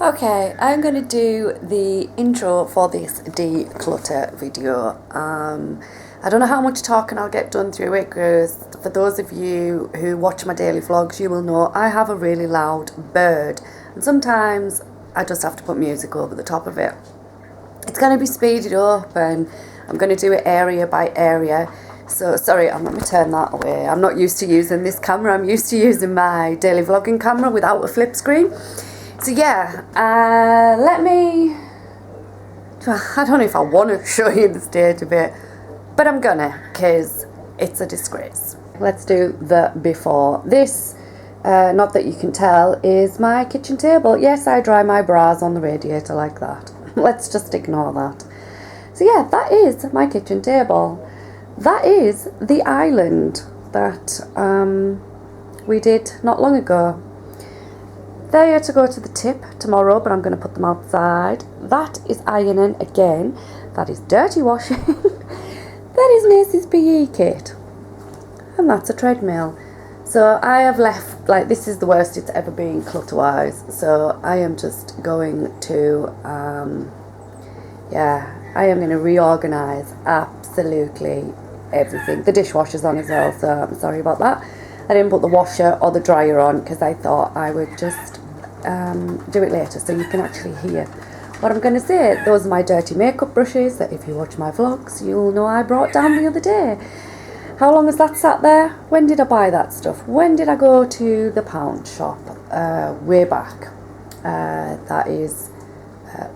Okay, I'm going to do the intro for this declutter video. I don't know how much talking I'll get done through it, because for those of you who watch my daily vlogs, you will know I have a really loud bird, and sometimes I just have to put music over the top of it. It's going to be speeded up, and I'm going to do it area by area. So sorry, let me turn that away. I'm not used to using this camera. I'm used to using my daily vlogging camera without a flip screen. So yeah, I don't know if I want to show you the state of it, but I'm gonna, because it's a disgrace. Let's do the before. This, not that you can tell, is my kitchen table. Yes, I dry my bras on the radiator like that. Let's just ignore that. So yeah, that is my kitchen table. That is the island that we did not long ago. They are to go to the tip tomorrow, but I'm going to put them outside. That is ironing again. That is dirty washing. That is Macy's PE kit. And that's a treadmill. So I have left, like, this is the worst it's ever been clutter-wise. So I am just going to, I am going to reorganise absolutely everything. The dishwasher's on as well, so I'm sorry about that. I didn't put the washer or the dryer on because I thought I would just do it later so you can actually hear what I'm going to say. Those are my dirty makeup brushes that if you watch my vlogs you'll know I brought down the other day. How long has that sat there? When did I buy that stuff? When did I go to the pound shop? Way back. That is,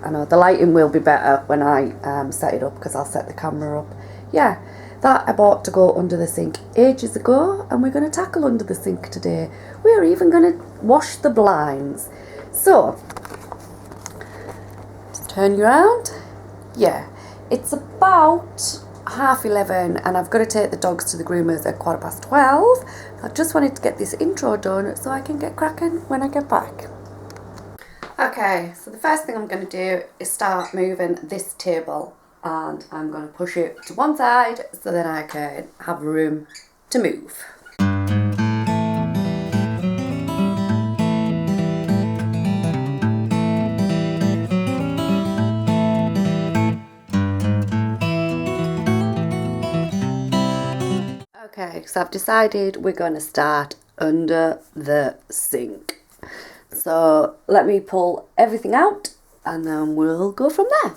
I know the lighting will be better when I set it up because I'll set the camera up. Yeah. That I bought to go under the sink ages ago, and we're going to tackle under the sink today. We're even going to wash the blinds. So, just turn you around. Yeah, it's about 11:30, and I've got to take the dogs to the groomers at 12:15. I just wanted to get this intro done so I can get cracking when I get back. Okay, so the first thing I'm going to do is start moving this table. And I'm going to push it to one side so that I can have room to move. Okay, so I've decided we're going to start under the sink. So let me pull everything out and then we'll go from there.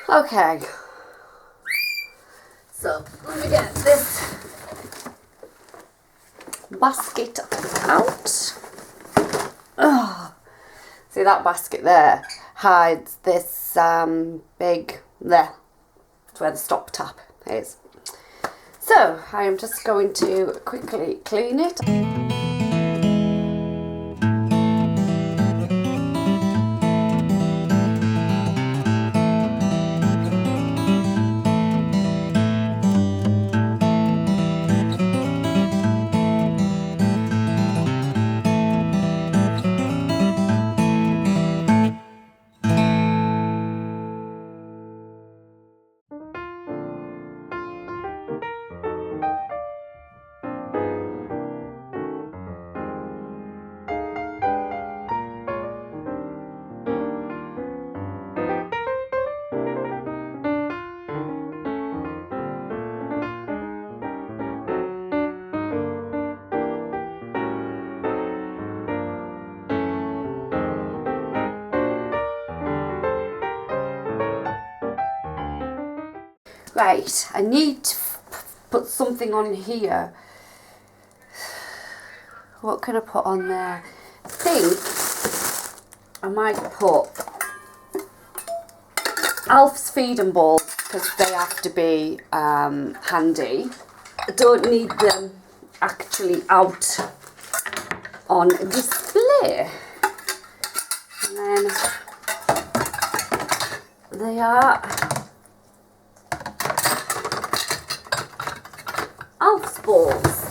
Okay, so let me get this basket out. Oh, see that basket there hides this big, there, that's where the stop tap is. So I am just going to quickly clean it. Right, I need to put something on here. What can I put on there? I think I might put Alf's feeding bowl, because they have to be handy. I don't need them actually out on display. And then they are Alf's balls.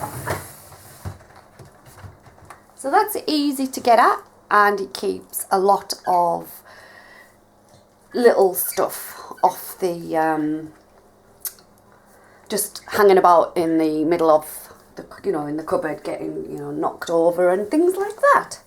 So that's easy to get at, and it keeps a lot of little stuff off the just hanging about in the middle of the, you know, in the cupboard, getting, you know, knocked over and things like that.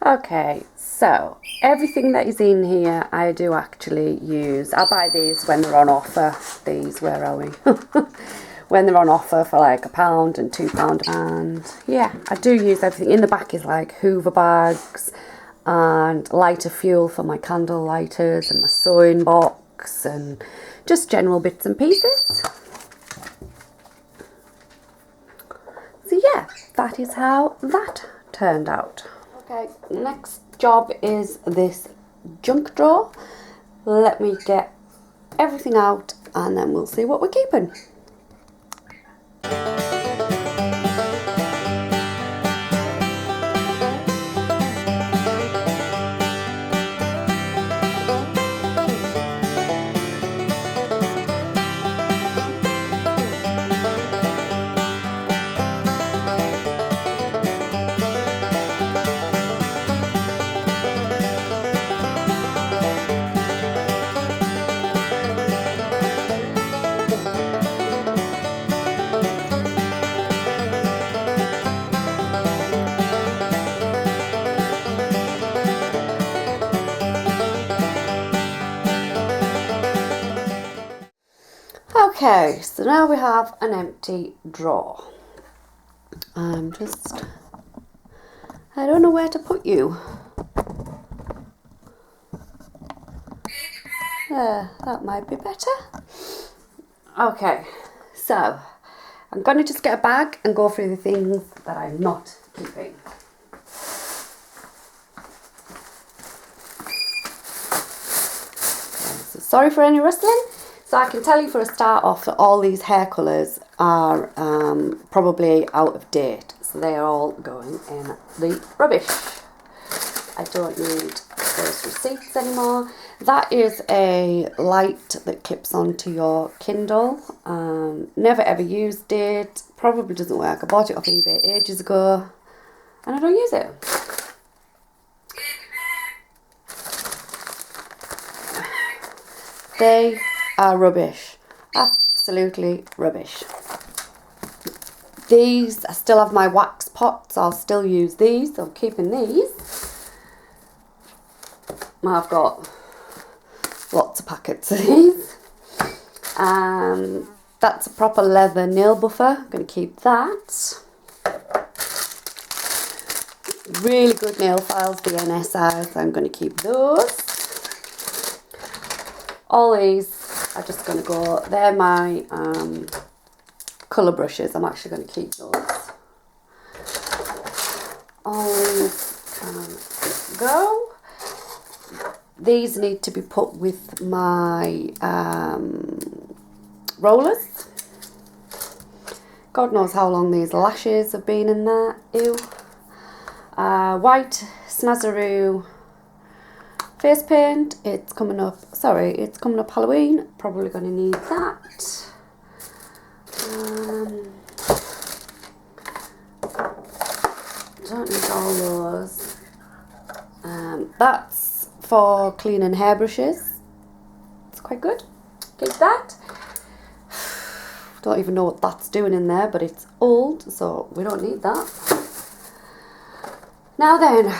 Okay, so everything that is in here I do actually use. I buy these when they're on offer. These, where are we? When they're on offer for like £1 and £2. And yeah, I do use everything. In the back is like Hoover bags and lighter fuel for my candle lighters and my sewing box and just general bits and pieces. So yeah, that is how that turned out. Okay, next job is this junk drawer. Let me get everything out and then we'll see what we're keeping. Okay, so now we have an empty drawer. I don't know where to put you. That might be better. Okay, so I'm going to just get a bag and go through the things that I'm not keeping. So sorry for any rustling. So I can tell you for a start off that all these hair colours are probably out of date. So they are all going in the rubbish. I don't need those receipts anymore. That is a light that clips onto your Kindle. Never ever used it. Probably doesn't work. I bought it off eBay ages ago and I don't use it. They are rubbish. Absolutely rubbish. These, I still have my wax pots. I'll still use these. So I'm keeping these. I've got lots of packets of these. That's a proper leather nail buffer. I'm going to keep that. Really good nail files, the NSI, so I'm going to keep those. All these are just going to go, they're my colour brushes. I'm actually going to keep those. Always can go. These need to be put with my rollers. God knows how long these lashes have been in there. Ew. White Snazaroo face paint. It's coming up Halloween. Probably going to need that. Don't need all those. That's for cleaning hairbrushes. It's quite good. Keep that. Don't even know what that's doing in there, but it's old, so we don't need that. Now then,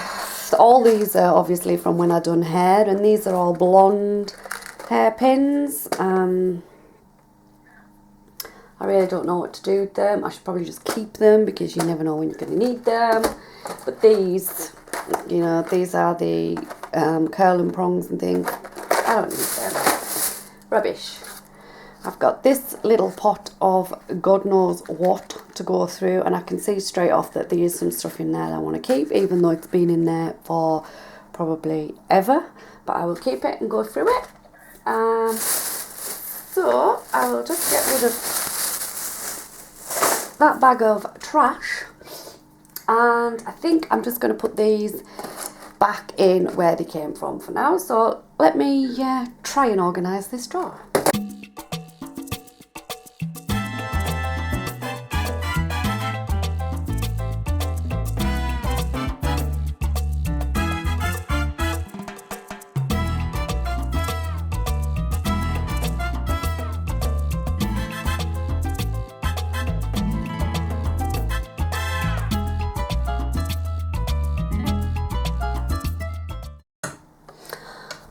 all these are obviously from when I done hair, and these are all blonde hairpins. I really don't know what to do with them. I should probably just keep them because you never know when you're going to need them. But these, you know, these are the curl and prongs and things. I don't need them. Rubbish. I've got this little pot of God knows what to go through, and I can see straight off that there is some stuff in there that I want to keep, even though it's been in there for probably ever. But I will keep it and go through it. So I will just get rid of that bag of trash, and I think I'm just going to put these back in where they came from for now. So let me try and organise this drawer.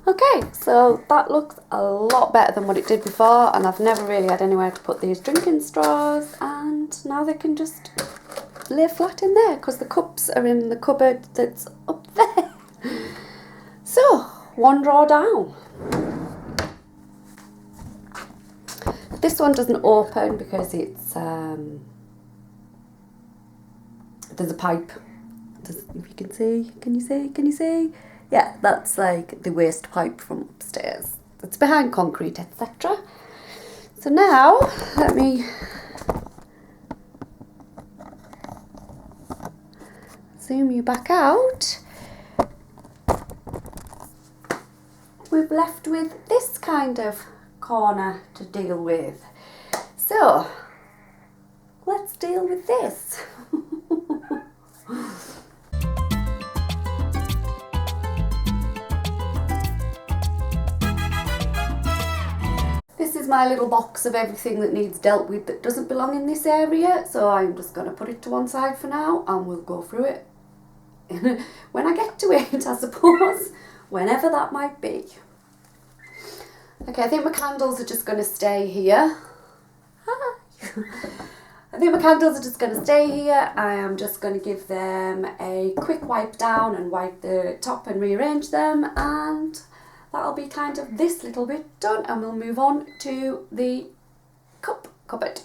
Okay, so that looks a lot better than what it did before, and I've never really had anywhere to put these drinking straws, and now they can just lay flat in there because the cups are in the cupboard that's up there. So, one drawer down. This one doesn't open because it's there's a pipe. If you can see, can you see? Yeah, that's like the waste pipe from upstairs. It's behind concrete, etc. So now, let me zoom you back out. We're left with this kind of corner to deal with. So, let's deal with this. This is my little box of everything that needs dealt with that doesn't belong in this area, so I'm just going to put it to one side for now, and we'll go through it when I get to it, I suppose, whenever that might be. Okay, I think my candles are just going to stay here. I think my candles are just going to stay here. I am just going to give them a quick wipe down and wipe the top and rearrange them, and that'll be kind of this little bit done, and we'll move on to the cupboard.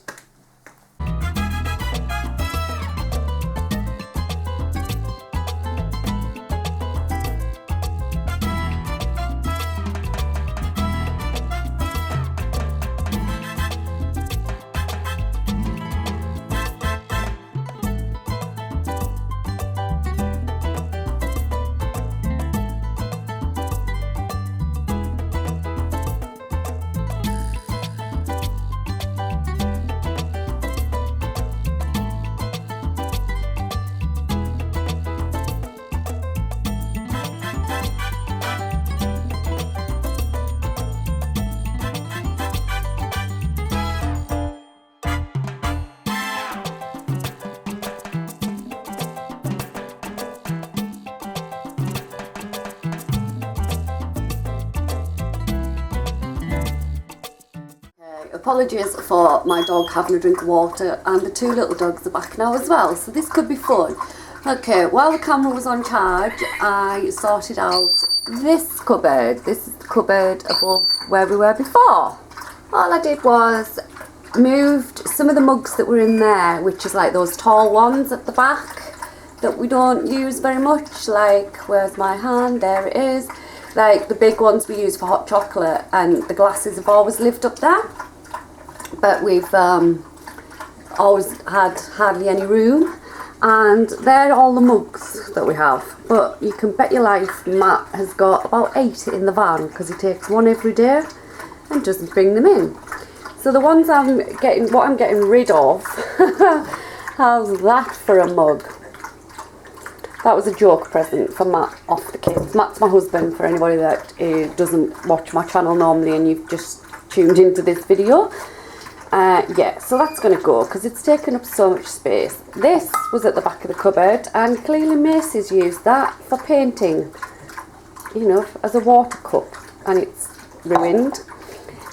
Apologies for my dog having a drink of water, and the two little dogs are back now as well, so this could be fun. Okay, while the camera was on charge, I sorted out this cupboard. This is the cupboard above where we were before. All I did was moved some of the mugs that were in there, which is like those tall ones at the back that we don't use very much, like, where's my hand, there it is, like the big ones we use for hot chocolate, and the glasses have always lived up there, but we've always had hardly any room, and they're all the mugs that we have. But you can bet your life Matt has got about 8 in the van, because he takes one every day and doesn't bring them in. So the ones what I'm getting rid of, how's that for a mug? That was a joke present for Matt off the kids. Matt's my husband, for anybody that doesn't watch my channel normally and you've just tuned into this video. Yeah, so that's going to go because it's taken up so much space. This was at the back of the cupboard, and clearly Macy's used that for painting, you know, as a water cup, and it's ruined.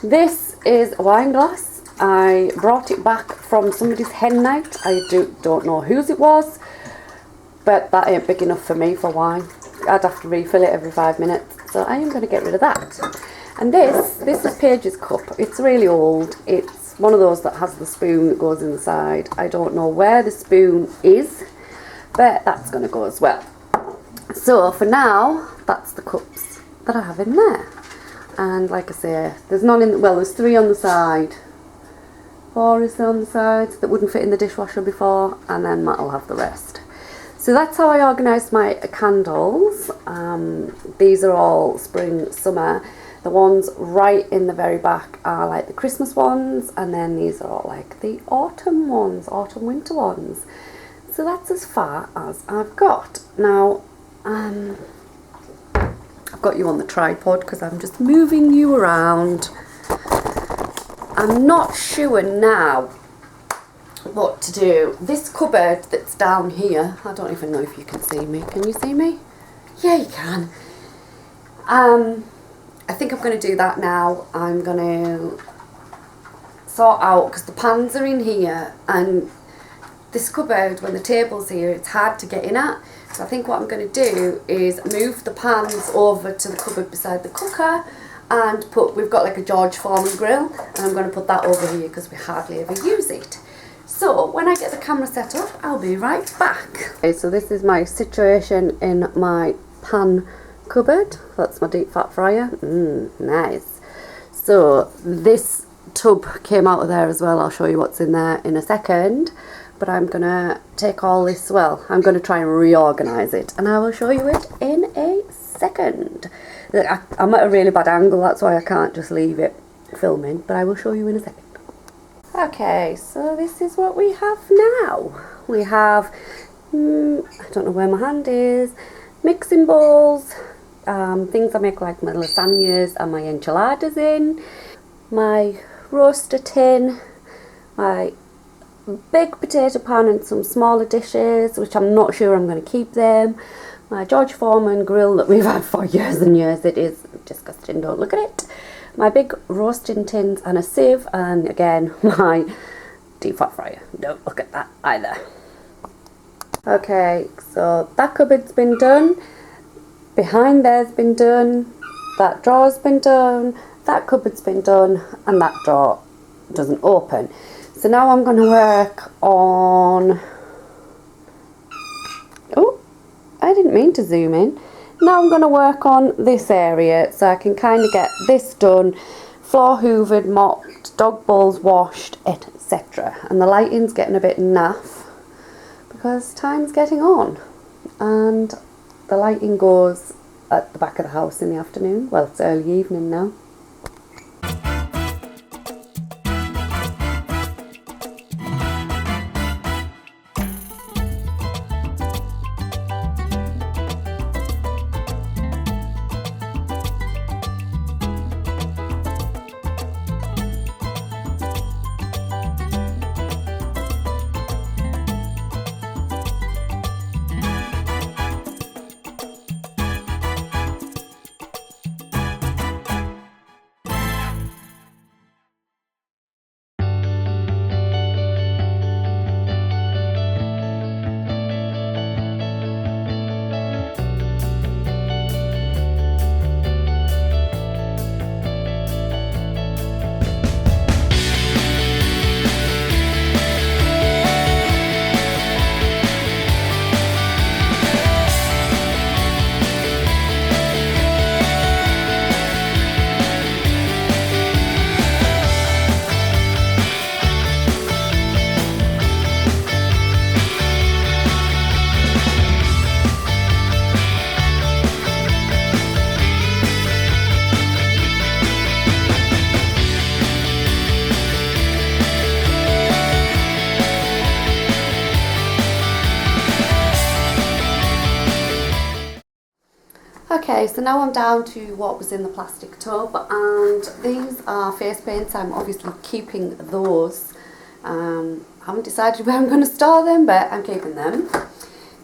This is a wine glass. I brought it back from somebody's hen night. I don't know whose it was, but that ain't big enough for me for wine. I'd have to refill it every 5 minutes, so I am going to get rid of that. And this is Paige's cup. It's really old. It's one of those that has the spoon that goes in the side. I don't know where the spoon is, but that's going to go as well. So for now, that's the cups that I have in there. And like I say, there's none in, well, there's 3 on the side. 4 is there on the side that wouldn't fit in the dishwasher before, and then Matt will have the rest. So that's how I organised my candles. These are all spring, summer. The ones right in the very back are like the Christmas ones, and then these are all like the autumn ones, autumn winter ones. So that's as far as I've got. Now, I've got you on the tripod because I'm just moving you around. I'm not sure now what to do. This cupboard that's down here, I don't even know if you can see me. Can you see me? Yeah, you can. I think I'm going to do that now. I'm going to sort out, because the pans are in here, and this cupboard, when the table's here, it's hard to get in at. So I think what I'm going to do is move the pans over to the cupboard beside the cooker, and we've got like a George Foreman grill, and I'm going to put that over here because we hardly ever use it. So when I get the camera set up, I'll be right back. Okay, so this is my situation in my pan cupboard. That's my deep fat fryer. Nice. So this tub came out of there as well. I'll show you what's in there in a second. But I'm going to take all this, well, I'm going to try and reorganise it, and I will show you it in a second. I'm at a really bad angle, that's why I can't just leave it filming, but I will show you in a second. Okay, so this is what we have now. We have, I don't know where my hand is, mixing bowls, things I make like my lasagnas and my enchiladas in, my roaster tin, my big potato pan and some smaller dishes, which I'm not sure I'm going to keep them, my George Foreman grill that we've had for years and years. It is disgusting, don't look at it. My big roasting tins and a sieve, and again my deep fat fryer. Don't look at that either. Okay, so that cupboard's been done, behind there's been done, that drawer's been done, that cupboard's been done, and that drawer doesn't open. So now I'm going to work on, oh, I didn't mean to zoom in. Now I'm going to work on this area so I can kind of get this done, floor hoovered, mopped, dog balls washed, etc. And the lighting's getting a bit naff because time's getting on, and the lighting goes at the back of the house in the afternoon. Well, it's early evening now. Okay, so now I'm down to what was in the plastic tub, and these are face paints. I'm obviously keeping those. Haven't decided where I'm going to store them, but I'm keeping them.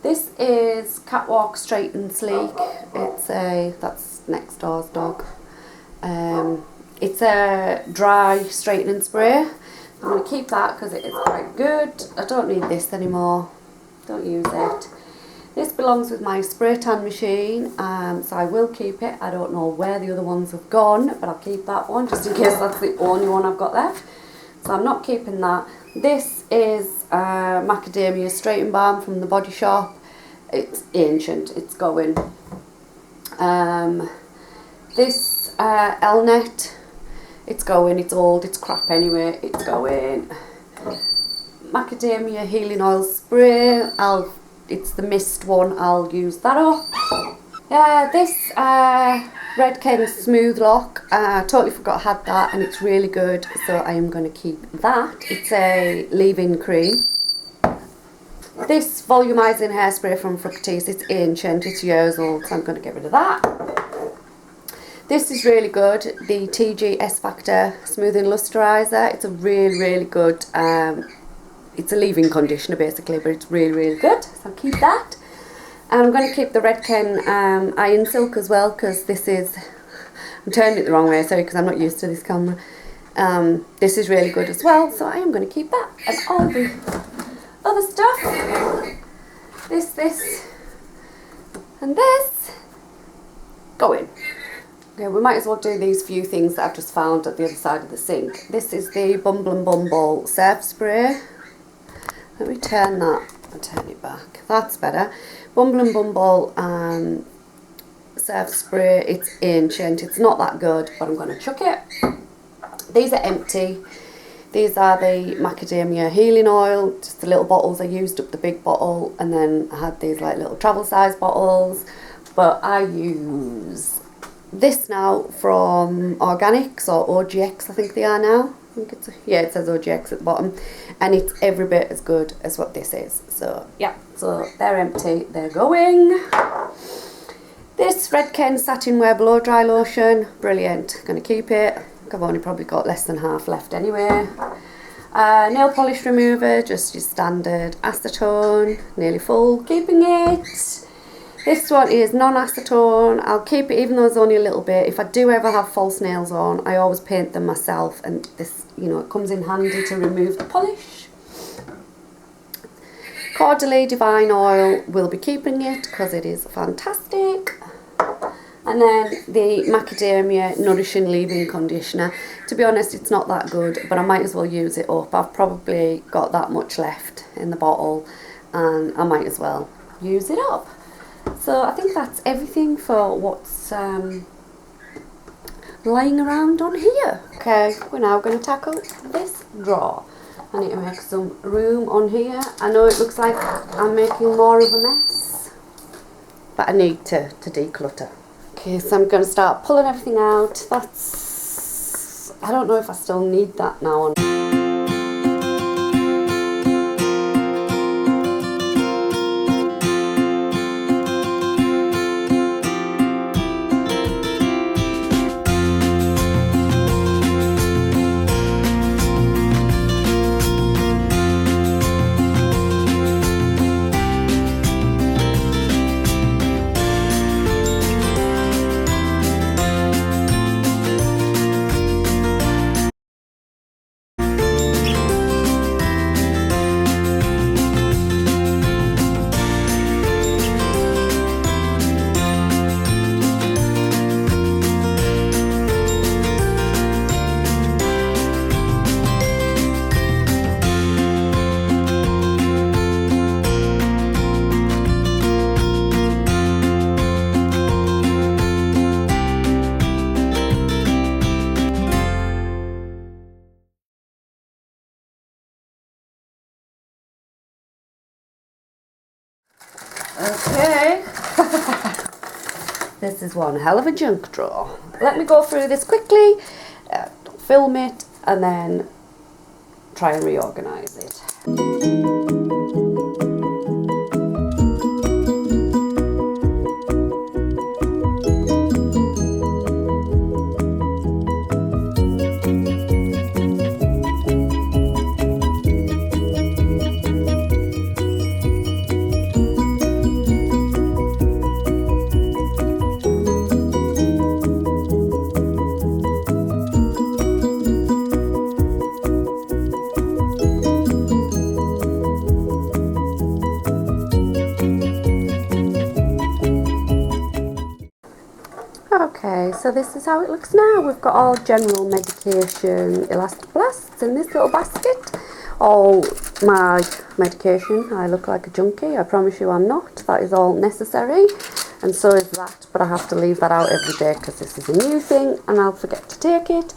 This is Catwalk Straight and Sleek. That's next door's dog. It's a dry straightening spray. I'm going to keep that because it is quite good. I don't need this anymore. Don't use it. This belongs with my spray tan machine, so I will keep it. I don't know where the other ones have gone, but I'll keep that one just in case that's the only one I've got left. So I'm not keeping that. This is macadamia straightening balm from the Body Shop. It's ancient, it's going. This Elnet, it's going, it's old, it's crap anyway, it's going. Macadamia healing oil spray, it's the mist one, I'll use that up. This Red Ken Smooth Lock, I totally forgot I had that, and it's really good, so I am going to keep that. It's a leave-in cream. This volumizing hairspray from Fructis, it's ancient, it's years old, so I'm going to get rid of that. This is really good, the TG S Factor Smoothing Lusterizer. It's a really, really good, it's a leave-in conditioner basically, but it's really, really good, so I'll keep that. And I'm going to keep the Red Ken Iron Silk as well, because this is, I'm turning it the wrong way, sorry, because I'm not used to this camera. This is really good as well, so I am going to keep that. And all the other stuff, this, and this, go in. Okay, we might as well do these few things that I've just found at the other side of the sink. This is the Bumble and Bumble surf spray. Let me turn that and turn it back. That's better. Bumble and Bumble surf spray. It's ancient. It's not that good, but I'm going to chuck it. These are empty. These are the macadamia healing oil, just the little bottles. I used up the big bottle, and then I had these like little travel size bottles. But I use this now from Organics or OGX, I think they are now. I think it's, yeah, it says OGX at the bottom, and it's every bit as good as what this is. So yeah, so they're empty, they're going. This Red Ken Satin Wear Blow Dry Lotion, brilliant, gonna keep it. I've only probably got less than half left anyway. Nail polish remover, just your standard acetone, nearly full, keeping it. This one is non-acetone. I'll keep it even though it's only a little bit. If I do ever have false nails on, I always paint them myself, and this, you know, it comes in handy to remove the polish. Cordially Divine Oil, will be keeping it because it is fantastic. And then the Macadamia Nourishing Leave-In Conditioner. To be honest, it's not that good, but I might as well use it up. I've probably got that much left in the bottle, and I might as well use it up. So I think that's everything for what's lying around on here. Okay, we're now going to tackle this drawer. I need to make some room on here. I know it looks like I'm making more of a mess, but I need to declutter. Okay, so I'm going to start pulling everything out. That's, I don't know if I still need that now. Okay, this is one hell of a junk drawer. Let me go through this quickly, film it, and then try and reorganise it. Okay, so this is how it looks now. We've got all general medication elastoblasts in this little basket. All my medication. I look like a junkie. I promise you I'm not. That is all necessary. And so is that, but I have to leave that out every day because this is a new thing and I'll forget to take it.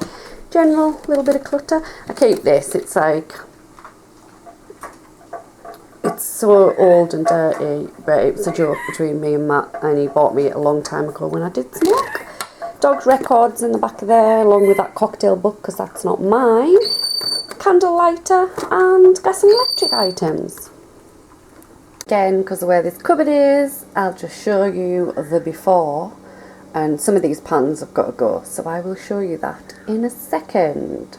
General, little bit of clutter. I keep this. It's like, it's so old and dirty, but it was a joke between me and Matt, and he bought me it a long time ago when I did smoke. Dog's records in the back of there, along with that cocktail book, because that's not mine. Candle lighter and gas and electric items. Again, because of where this cupboard is, I'll just show you the before, and some of these pans have got to go, so I will show you that in a second.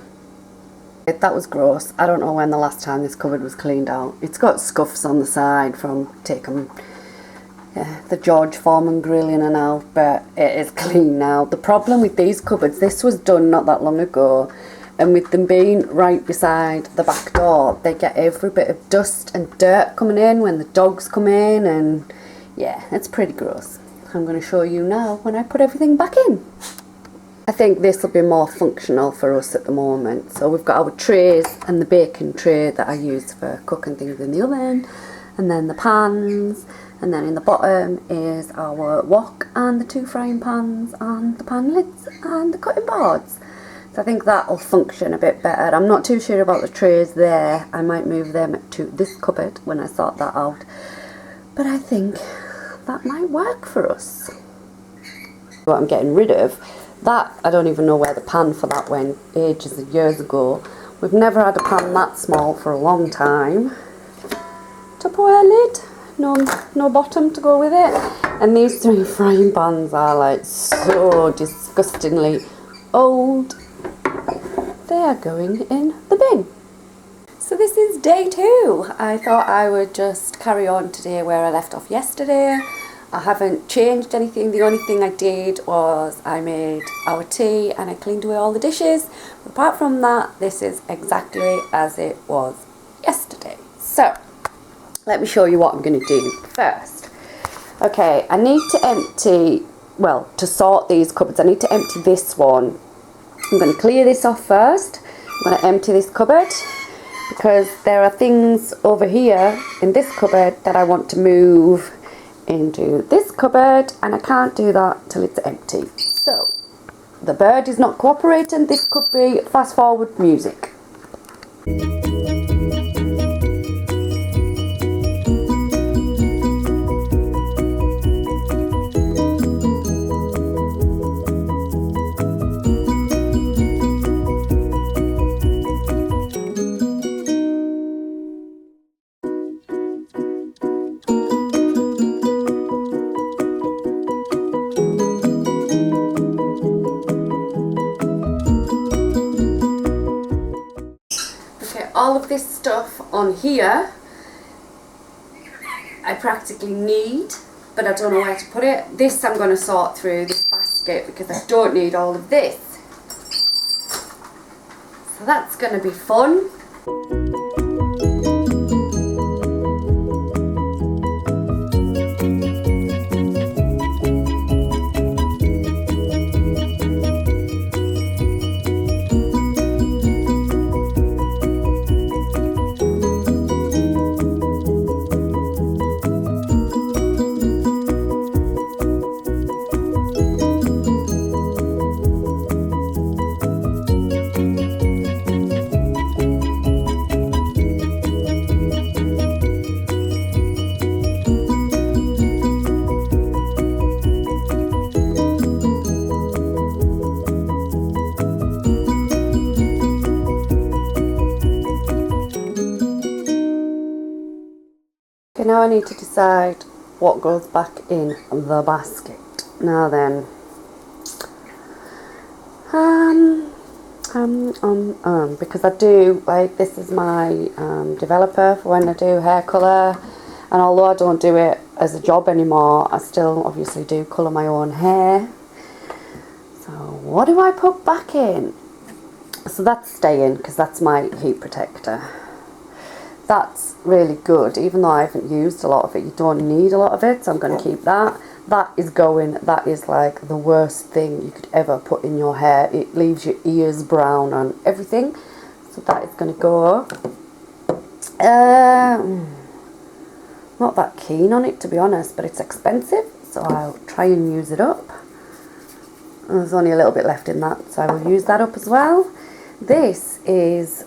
That was gross. I don't know when the last time this cupboard was cleaned out. It's got scuffs on the side from taking the George Foreman grill in and out, but it is clean now. The problem with these cupboards, this was done not that long ago, and with them being right beside the back door, they get every bit of dust and dirt coming in when the dogs come in, and yeah, it's pretty gross. I'm going to show you now when I put everything back in. I think this will be more functional for us at the moment. So we've got our trays and the baking tray that I use for cooking things in the oven, and then the pans, and then in the bottom is our wok and the 2 frying pans and the pan lids and the cutting boards. So I think that will function a bit better. I'm not too sure about the trays there. I might move them to this cupboard when I sort that out. But I think that might work for us. What I'm getting rid of, that, I don't even know where the pan for that went ages of years ago. We've never had a pan that small for a long time. Tupperware lid, no bottom to go with it. And these 3 frying pans are like so disgustingly old. They are going in the bin. So this is day 2. I thought I would just carry on today where I left off yesterday. I haven't changed anything. The only thing I did was I made our tea and I cleaned away all the dishes. But apart from that, this is exactly as it was yesterday. So let me show you what I'm going to do first. Okay, I need to empty, well, to sort these cupboards, I need to empty this one. I'm going to clear this off first. I'm going to empty this cupboard because there are things over here in this cupboard that I want to move into this cupboard, and I can't do that till it's empty. So the bird is not cooperating. This could be fast forward music. All of this stuff on here I practically need, but I don't know where to put it. This I'm going to sort through this basket because I don't need all of this. So that's going to be fun. Now I need to decide what goes back in the basket. Now then, because I do, like, this is my developer for when I do hair colour, and although I don't do it as a job anymore, I still obviously do colour my own hair. So what do I put back in? So that's staying because that's my heat protector. That's really good, even though I haven't used a lot of it. You don't need a lot of it, so I'm going to keep that. that is going. That is like the worst thing you could ever put in your hair. It leaves your ears brown and everything. So that is going to go. Not that keen on it, to be honest, but it's expensive, so I'll try and use it up. There's only a little bit left in that, so I will use that up as well. This is,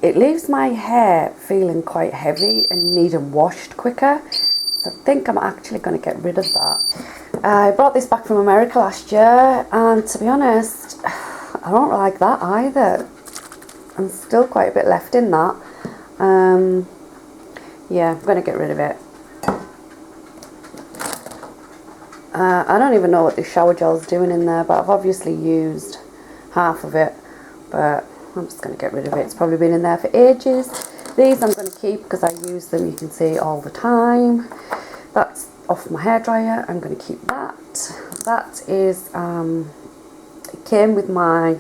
it leaves my hair feeling quite heavy and needing washed quicker, so I think I'm actually going to get rid of that. I brought this back from America last year, and to be honest, I don't like that either. I'm still quite a bit left in that. Yeah, I'm going to get rid of it. I don't even know what this shower gel's doing in there, but I've obviously used half of it, but I'm just going to get rid of it. It's probably been in there for ages. These I'm going to keep because I use them, you can see, all the time. That's off my hairdryer. I'm going to keep that. That is, it came with my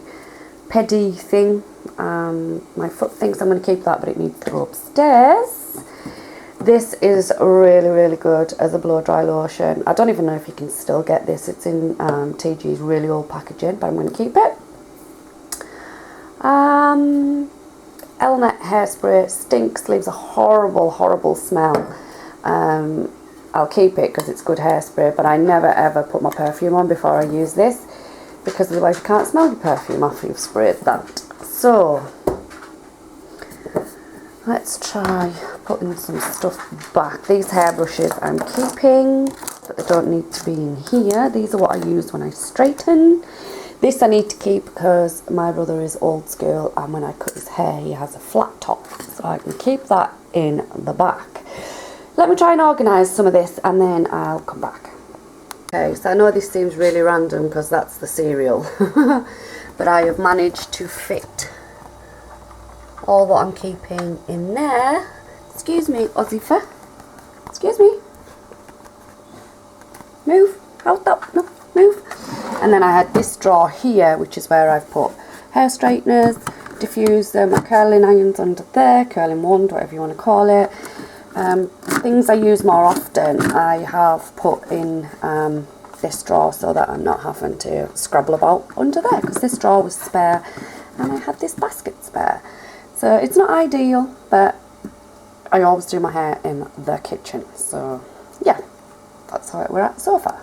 pedi thing, my foot thing, so I'm going to keep that, but it needs to go upstairs. This is really, really good as a blow-dry lotion. I don't even know if you can still get this. It's in TG's really old packaging, but I'm going to keep it. Elnet hairspray stinks, leaves a horrible, horrible smell. I'll keep it because it's good hairspray, but I never ever put my perfume on before I use this, because otherwise you can't smell your perfume after you've sprayed that. So let's try putting some stuff back. These hairbrushes I'm keeping, but they don't need to be in here. These are what I use when I straighten. This I need to keep because my brother is old school, and when I cut his hair he has a flat top, so I can keep that in the back. Let me try and organise some of this and then I'll come back. Okay, so I know this seems really random because that's the cereal, but I have managed to fit all what I'm keeping in there. Excuse me, Ozifa. Excuse me. Move. Hold up. No, move. And then I had this drawer here, which is where I've put hair straighteners, diffuser, my curling irons under there, curling wand, whatever you want to call it. Things I use more often I have put in this drawer so that I'm not having to scrabble about under there, because this drawer was spare and I had this basket spare. So it's not ideal, but I always do my hair in the kitchen. So yeah, that's how we're at so far.